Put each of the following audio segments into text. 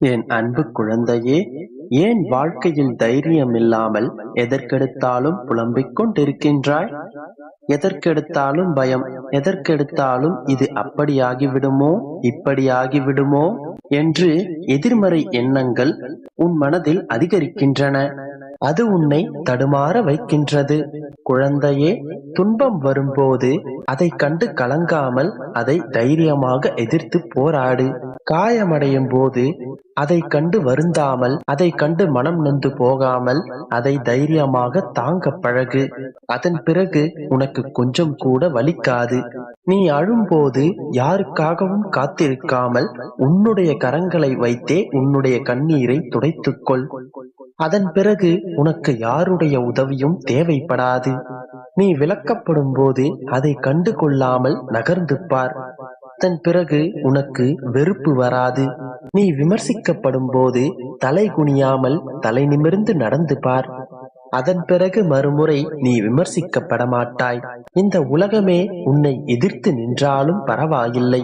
என் அன்பு குழந்தையே, ஏன் வாழ்க்கையில் தைரியம் இல்லாமல் எதற்கெடுத்தாலும் புலம்பிக் கொண்டிருக்கின்றாய்? எதற்கெடுத்தாலும் பயம், எதற்கெடுத்தாலும் இது அப்படியாகிவிடுமோ, இப்படியாகிவிடுமோ என்று எதிர்மறை எண்ணங்கள் உன் மனதில் அதிகரிக்கின்றன. அது உன்னை தடுமாற வைக்கின்றது. குழந்தையே, துன்பம் வரும்போது அதை கண்டு கலங்காமல் அதை தைரியமாக எதிர்த்து போராடு. காயமடையும் போது அதை கண்டு வருந்தாமல், அதை கண்டு மனம் நொந்து போகாமல் அதை தைரியமாக தாங்க பழகு. அதன் பிறகு உனக்கு கொஞ்சம் கூட வலிக்காது. நீ அழும்போது யாருக்காகவும் காத்திருக்காமல் உன்னுடைய கரங்களை வைத்தே உன்னுடைய கண்ணீரை துடைத்துக்கொள். அதன் பிறகு உனக்கு யாருடைய உதவியும் தேவைப்படாது. நீ விலக்கப்படும் போது அதை கண்டு கொள்ளாமல் நகர்ந்து பார். அதன் பிறகு உனக்கு வெறுப்பு வராது. நீ விமர்சிக்கப்படும் போது தலை குனியாமல் தலை நிமிர்ந்து நடந்து பார். அதன் பிறகு மறுமுறை நீ விமர்சிக்கப்பட மாட்டாய். இந்த உலகமே உன்னை எதிர்த்து நின்றாலும் பரவாயில்லை,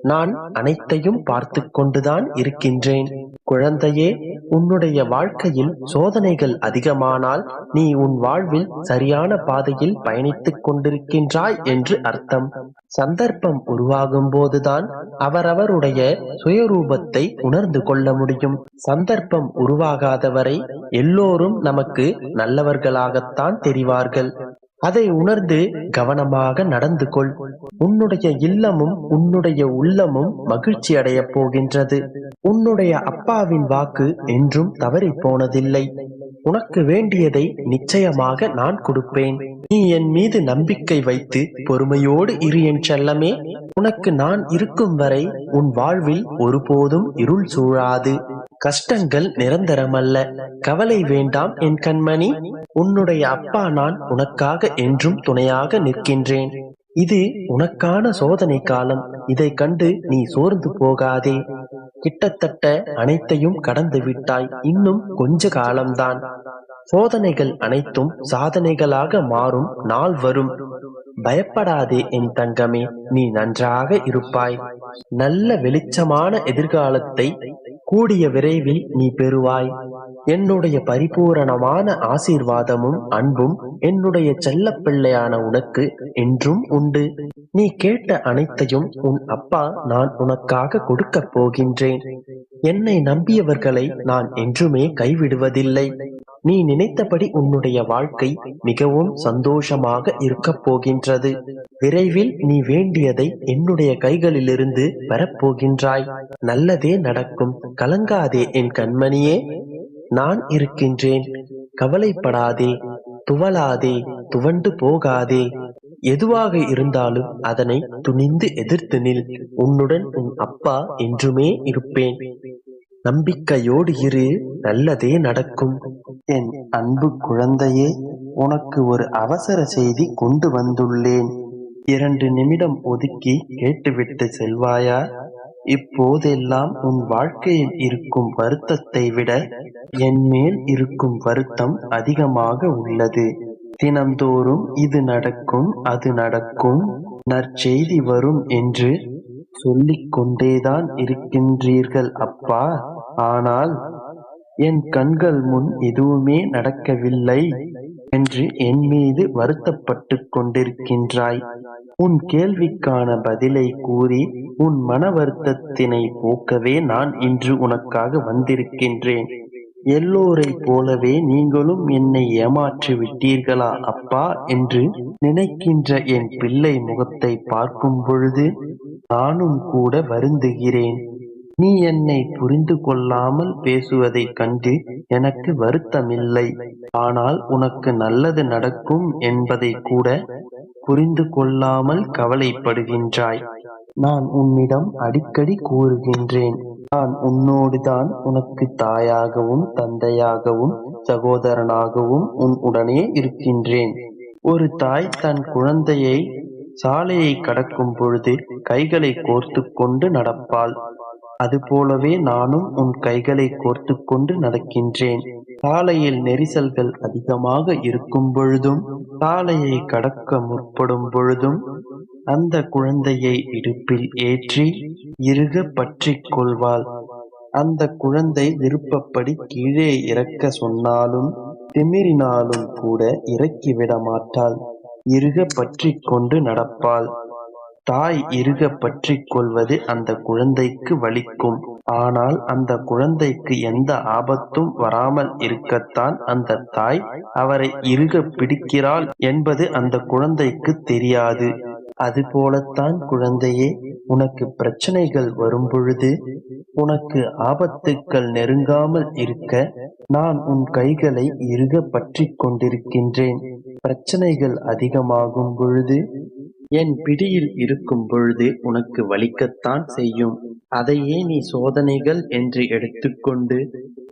நான் அனைத்தையும் பார்த்து கொண்டுதான் இருக்கின்றேன். குழந்தையே, உன்னுடைய வாழ்க்கையில் சோதனைகள் அதிகமானால் நீ உன் வாழ்வில் சரியான பாதையில் பயணித்துக் கொண்டிருக்கின்றாய் என்று அர்த்தம். சந்தர்ப்பம் உருவாகும் போதுதான் அவரவருடைய சுயரூபத்தை உணர்ந்து கொள்ள முடியும். சந்தர்ப்பம் உருவாகாதவரை எல்லோரும் நமக்கு நல்லவர்களாகத்தான் தெரிவார்கள். அதை உணர்ந்து கவனமாக நடந்து கொள். உன்னுடைய இல்லமும் உன்னுடைய உள்ளமும் மகிழ்ச்சி அடைய போகின்றது. உன்னுடைய அப்பாவின் வாக்கு என்றும் தவறி போனதில்லை. உனக்கு வேண்டியதை நிச்சயமாக நான் கொடுப்பேன். நீ என் மீது நம்பிக்கை வைத்து பொறுமையோடு இரு என் செல்லமே. உனக்கு நான் இருக்கும் வரை உன் வாழ்வில் ஒருபோதும் இருள் சூழாது. கஷ்டங்கள் நிரந்தரமல்ல. கவலை வேண்டாம் என் கண்மணி. உன்னுடைய அப்பா நான் உனக்காக என்றும் துணையாக நிற்கின்றேன். இது உனக்கான சோதனை காலம். இதை கண்டு நீ சோர்ந்து போகாதே. கிட்டத்தட்ட அனைத்தையும் கடந்து விட்டாய். இன்னும் கொஞ்ச காலம்தான். சோதனைகள் அனைத்தும் சாதனைகளாக மாறும் நாள் வரும். பயப்படாதே என் தங்கமே, நீ நன்றாக இருப்பாய். நல்ல வெளிச்சமான எதிர்காலத்தை கூடிய விரைவில் நீ பெறுவாய். என்னுடைய பரிபூரணமான ஆசீர்வாதமும் அன்பும் என்னுடைய செல்ல பிள்ளையான உனக்கு என்றும் உண்டு. நீ கேட்ட அனைத்தையும் உன் அப்பா நான் உனக்காக கொடுக்கப் போகின்றேன். என்னை நம்பியவர்களை நான் என்றுமே கைவிடுவதில்லை. நீ நினைத்தபடி உன்னுடைய வாழ்க்கை மிகவும் சந்தோஷமாக இருக்கப் போகின்றது. விரைவில் நீ வேண்டியதை என்னுடைய கைகளிலிருந்து பெறப்போகின்றாய். நல்லதே நடக்கும். கலங்காதே என் கண்மணியே, நான் இருக்கின்றேன். கவலைப்படாதே, துவளாதே, துவண்டு போகாதே. எதுவாக இருந்தாலும் அதனை துணிந்து எதிர்த்து நில். உன்னுடன் உன் அப்பா என்றுமே இருப்பேன். நம்பிக்கையோடு இரு, நல்லதே நடக்கும். என் அன்பு குழந்தையே, உனக்கு ஒரு அவசர செய்தி கொண்டு வந்துள்ளேன். 2 நிமிடம் ஒதுக்கி கேட்டுவிட்டு செல்வாயா? இப்போதெல்லாம் உன் வாழ்க்கையில் இருக்கும் வருத்தத்தை விட என் மேல் இருக்கும் வருத்தம் அதிகமாக உள்ளது. தினம்தோறும் இது நடக்கும், அது நடக்கும், நற்செய்தி வரும் என்று சொல்லிக் கொண்டேதான் இருக்கின்றீர்கள் அப்பா. ஆனால் என் கண்கள் முன் எதுவுமே நடக்கவில்லை என்று என் மீது வருத்தப்பட்டு கொண்டிருக்கின்றாய். உன் கேள்விக்கான பதிலை கூறி உன் மன வருத்தத்தினை போக்கவே நான் இன்று உனக்காக வந்திருக்கின்றேன். எல்லோரை போலவே நீங்களும் என்னை ஏமாற்றி விட்டீர்களா அப்பா என்று நினைக்கின்ற என் பிள்ளை முகத்தை பார்க்கும் பொழுது நானும் கூட வருந்துகிறேன். நீ என்னை புரிந்து கொள்ளாமல் பேசுவதைக் கண்டு எனக்கு வருத்தமில்லை. ஆனால் உனக்கு நல்லது நடக்கும் என்பதை கூட புரிந்து கொள்ளாமல் கவலைப்படுகின்றாய். நான் உன்னிடம் அடிக்கடி கூறுகின்றேன், நான் உன்னோடுதான், உனக்கு தாயாகவும் தந்தையாகவும் சகோதரனாகவும் உன் உடனே இருக்கின்றேன். ஒரு தாய் தன் குழந்தையை சாலையை கடக்கும் பொழுது கைகளை கோர்த்து கொண்டு நடப்பாள். அதுபோலவே நானும் உன் கைகளை கோர்த்து கொண்டு நடக்கின்றேன். சாலையில் நெரிசல்கள் அதிகமாக இருக்கும் பொழுதும், சாலையை கடக்க முற்படும் பொழுதும் அந்த குழந்தையை இடுப்பில் ஏற்றி இறுக பற்றிக் கொள்வாள். அந்த குழந்தை விருப்பப்படி கீழே இறக்க சொன்னாலும் திமிரினாலும் கூட இறக்கிவிட மாட்டாள். இறுக பற்றிக் கொண்டு நடப்பாள். தாய் இறுக பற்றிக் கொள்வது அந்த குழந்தைக்கு வலிக்கும். ஆனால் அந்த குழந்தைக்கு எந்த ஆபத்தும் வராமல் இருக்கத்தான் அந்த தாய் அவரை இறுக பிடிக்கிறாள் என்பது அந்த குழந்தைக்கு தெரியாது. அதுபோலத்தான் குழந்தையே, உனக்கு பிரச்சனைகள் வரும்பொழுது, உனக்கு ஆபத்துக்கள் நெருங்காமல் இருக்க நான் உன் கைகளை இறுக பற்றிக் கொண்டிருக்கின்றேன். பிரச்சனைகள் அதிகமாகும் பொழுது, என் பிடியில் இருக்கும் பொழுது உனக்கு வலிக்கத்தான் செய்யும். அதையே நீ சோதனைகள் என்று எடுத்துக்கொண்டு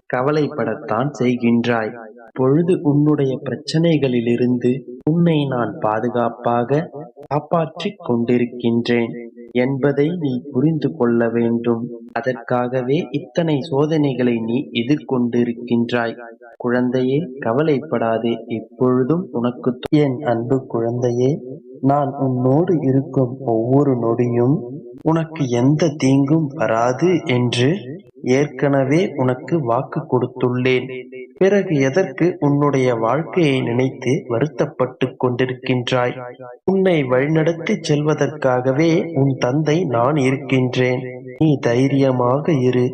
கவலைப்படத்தான் செய்கின்றாய். பொழுது உன்னுடைய பிரச்சனைகளிலிருந்து உன்னை நான் பாதுகாப்பாக காப்பாற்றிக் கொண்டிருக்கின்றேன் என்பதை நீ புரிந்து கொள்ள வேண்டும். அதற்காகவே இத்தனை சோதனைகளை நீ எதிர்கொண்டிருக்கின்றாய். குழந்தையே, கவலைப்படாதே. இப்பொழுதும் உனக்கு என் அன்பு குழந்தையே, நான் உன்னோடு இருக்கும் ஒவ்வொரு நொடியும் உனக்கு எந்த தீங்கும் வராது என்று ஏற்கனவே உனக்கு வாக்கு கொடுத்துள்ளேன். பிறகு எதற்கு உன்னுடைய வாழ்க்கையை நினைத்து வருத்தப்பட்டு கொண்டிருக்கின்றாய்? உன்னை வழிநடத்தி செல்வதற்காகவே உன் தந்தை நான் இருக்கின்றேன். நீ தைரியமாக இரு.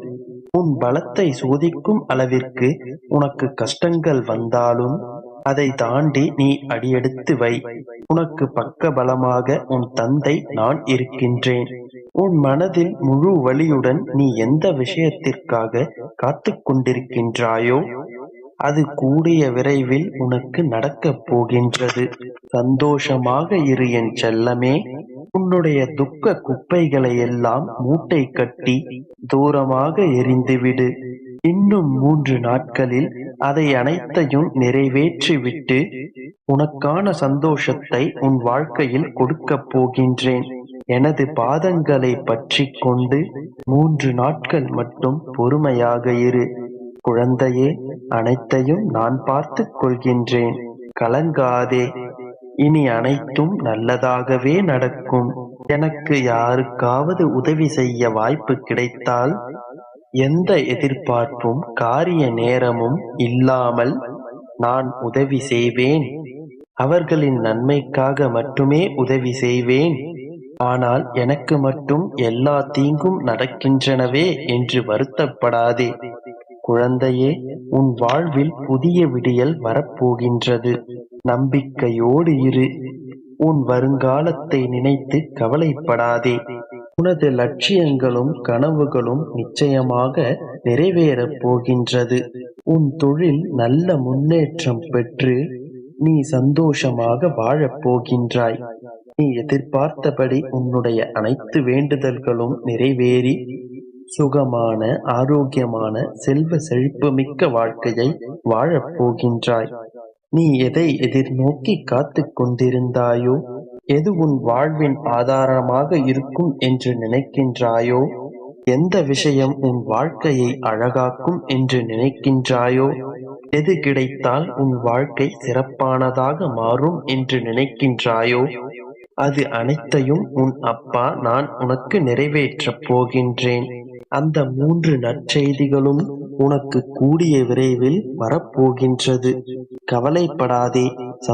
உன் பலத்தை சோதிக்கும் அளவிற்கு உனக்கு கஷ்டங்கள் வந்தாலும் அதை தாண்டி நீ அடியெடுத்து வை. உனக்கு பக்க பலமாக உன் தந்தை நான் இருக்கின்றேன். உன் மனதில் முழு வலியுடன் நீ எந்த விஷயத்திற்காக காத்து கொண்டிருக்கின்றாயோ அது கூடிய விரைவில் உனக்கு நடக்கப் போகின்றது. சந்தோஷமாக இரு என் செல்லமே. உன்னுடைய துக்க குப்பைகளை எல்லாம் மூட்டை கட்டி தூரமாக எறிந்துவிடு. இன்னும் 3 நாட்களில் அதை அனைத்தையும் நிறைவேற்றிவிட்டு உனக்கான சந்தோஷத்தை உன் வாழ்க்கையில் கொடுக்கப் போகின்றேன். எனது பாதங்களை பற்றி கொண்டு 3 நாட்கள் மட்டும் பொறுமையாக இரு. குழந்தையே, அனைத்தையும் நான் பார்த்துக் கொள்கின்றேன். கலங்காதே. இனி அனைத்தும் நல்லதாகவே நடக்கும். எனக்கு யாருக்காவது உதவி செய்ய வாய்ப்பு கிடைத்தால் எந்த எதிர்பார்ப்பும் காரிய நேரமும் இல்லாமல் நான் உதவி செய்வேன். அவர்களின் நன்மைக்காக மட்டுமே உதவி செய்வேன். ஆனால் எனக்கு மட்டும் எல்லா தீங்கும் நடக்கின்றனவே என்று வருத்தப்படாதே. குழந்தையே, உன் வாழ்வில் புதிய விடியல் வரப்போகின்றது. நம்பிக்கையோடு இரு. உன் வருங்காலத்தை நினைத்து கவலைப்படாதே. உனது லட்சியங்களும் கனவுகளும் நிச்சயமாக நிறைவேறப் போகின்றது. உன் தொழில் நல்ல முன்னேற்றம் பெற்று நீ சந்தோஷமாக வாழப் போகின்றாய். நீ எதிர்பார்த்தபடி உன்னுடைய அனைத்து வேண்டுதல்களும் நிறைவேறி சுகமான, ஆரோக்கியமான, செல்வ செழிப்புமிக்க வாழ்க்கையை வாழப் போகின்றாய். நீ எதை எதிர்நோக்கி காத்து கொண்டிருந்தாயோ, எது உன் வாழ்வின் ஆதாரமாக இருக்கும் என்று நினைக்கின்றாயோ, எந்த விஷயம் உன் வாழ்க்கையை அழகாக்கும் என்று நினைக்கின்றாயோ, எது கிடைத்தால் உன் வாழ்க்கை சிறப்பானதாக மாறும் என்று நினைக்கின்றாயோ, அது அனைத்தையும் உன் அப்பா நான் உனக்கு நிறைவேற்றப் போகின்றேன். அந்த 3 நற்செய்திகளும் உனக்கு கூடிய விரைவில் வரப்போகின்றது. கவலைப்படாதே.